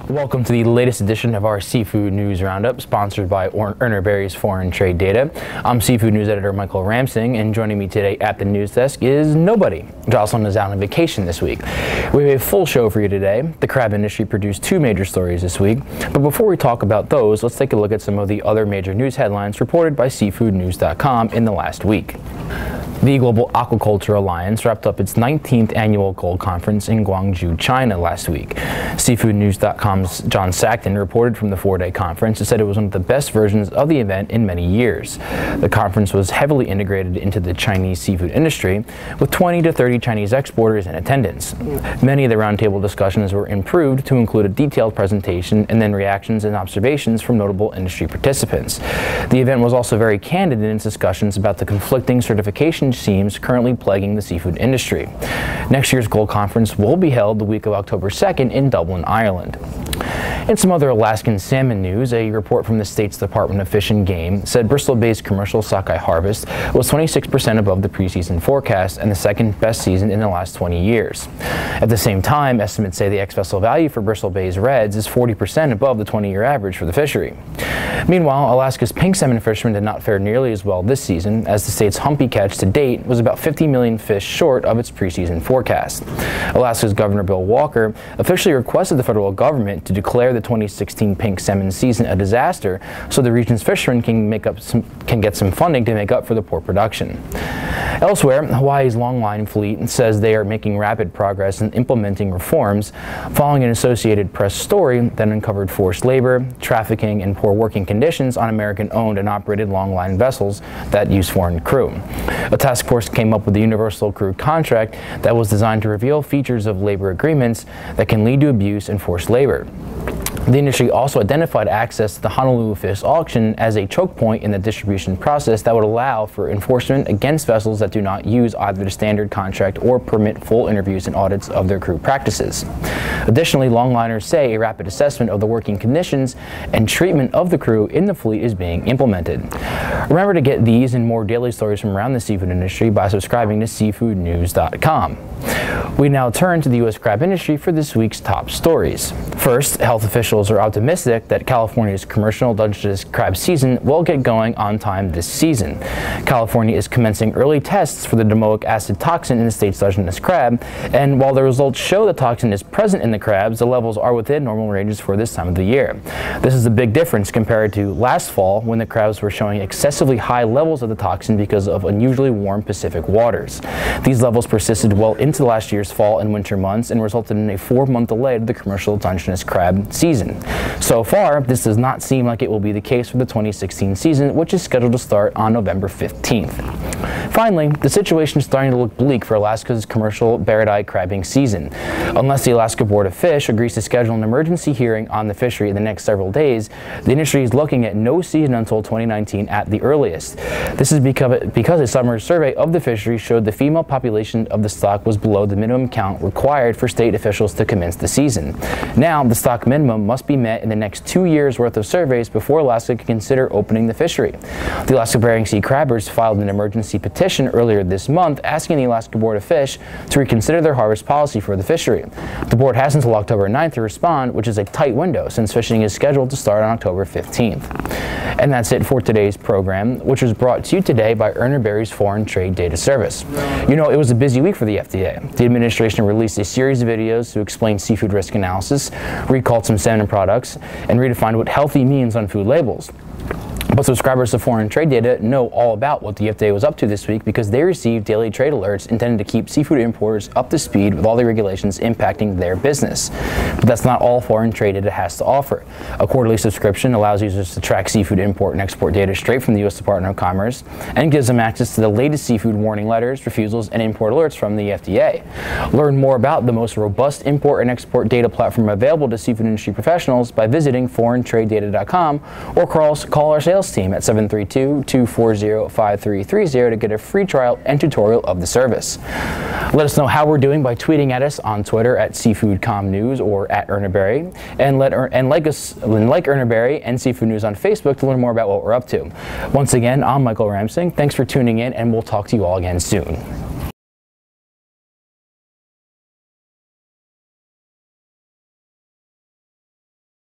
Welcome to the latest edition of our Seafood News Roundup, sponsored by Urner Barry's Foreign Trade Data. I'm Seafood News Editor Michael Ramsing, and joining me today at the news desk is nobody. Jocelyn is out on vacation this week. We have a full show for you today. The crab industry produced two major stories this week, but before we talk about those, let's take a look at some of the other major news headlines reported by seafoodnews.com in the last week. The Global Aquaculture Alliance wrapped up its 19th annual Gold Conference in Guangzhou, China last week. SeafoodNews.com's John Sackton reported from the four-day conference and said it was one of the best versions of the event in many years. The conference was heavily integrated into the Chinese seafood industry, with 20 to 30 Chinese exporters in attendance. Many of the roundtable discussions were improved to include a detailed presentation and then reactions and observations from notable industry participants. The event was also very candid in its discussions about the conflicting certification schemes currently plaguing the seafood industry. Next year's Gold Conference will be held the week of October 2nd in Dublin, Ireland. In some other Alaskan salmon news, a report from the state's Department of Fish and Game said Bristol Bay's commercial sockeye harvest was 26% above the preseason forecast and the second best season in the last 20 years. At the same time, estimates say the ex-vessel value for Bristol Bay's reds is 40% above the 20-year average for the fishery. Meanwhile, Alaska's pink salmon fishermen did not fare nearly as well this season, as the state's humpy catch to date was about 50 million fish short of its preseason forecast. Alaska's Governor Bill Walker officially requested the federal government to declare the 2016 pink salmon season a disaster so the region's fishermen can get some funding to make up for the poor production. Elsewhere, Hawaii's longline fleet says they are making rapid progress in implementing reforms following an Associated Press story that uncovered forced labor, trafficking, and poor working conditions on American-owned and operated longline vessels that use foreign crew. A task force came up with the Universal Crew Contract that was designed to reveal features of labor agreements that can lead to abuse and forced labor. The industry also identified access to the Honolulu Fish Auction as a choke point in the distribution process that would allow for enforcement against vessels that do not use either the standard contract or permit full interviews and audits of their crew practices. Additionally, longliners say a rapid assessment of the working conditions and treatment of the crew in the fleet is being implemented. Remember to get these and more daily stories from around the seafood industry by subscribing to SeafoodNews.com. We now turn to the U.S. crab industry for this week's top stories. First, health officials are optimistic that California's commercial Dungeness crab season will get going on time this season. California is commencing early tests for the domoic acid toxin in the state's Dungeness crab, and while the results show the toxin is present in the crabs, the levels are within normal ranges for this time of the year. This is a big difference compared to last fall when the crabs were showing excessively high levels of the toxin because of unusually warm Pacific waters. These levels persisted well into last year's fall and winter months and resulted in a 4-month delay to the commercial Dungeness crab season. So far, this does not seem like it will be the case for the 2016 season, which is scheduled to start on November 15th. Finally, the situation is starting to look bleak for Alaska's commercial barred-eye crabbing season. Unless the Alaska Board of Fish agrees to schedule an emergency hearing on the fishery in the next several days, the industry is looking at no season until 2019 at the earliest. This is because a summer survey of the fishery showed the female population of the stock was below the minimum count required for state officials to commence the season. Now, the stock minimum must be met in the next 2 years' worth of surveys before Alaska can consider opening the fishery. The Alaska Bering Sea Crabbers filed an emergency petition earlier this month asking the Alaska Board of Fish to reconsider their harvest policy for the fishery. The board has until October 9th to respond, which is a tight window since fishing is scheduled to start on October 15th. And that's it for today's program, which was brought to you today by Urner Barry's Foreign Trade Data Service. You know, it was a busy week for the FDA. The administration released a series of videos to explain seafood risk analysis, recalled some salmon products, and redefined what healthy means on food labels. But subscribers to Foreign Trade Data know all about what the FDA was up to this week because they received daily trade alerts intended to keep seafood importers up to speed with all the regulations impacting their business. But that's not all Foreign Trade Data has to offer. A quarterly subscription allows users to track seafood import and export data straight from the U.S. Department of Commerce and gives them access to the latest seafood warning letters, refusals, and import alerts from the FDA. Learn more about the most robust import and export data platform available to seafood industry professionals by visiting foreigntradedata.com or call our sales team at 732-240-5330 to get a free trial and tutorial of the service. Let us know how we're doing by tweeting at us on Twitter at SeafoodComNews or at Urner Barry, and like Urner Barry and Seafood News on Facebook to learn more about what we're up to. Once again, I'm Michael Ramsing. Thanks for tuning in, and we'll talk to you all again soon.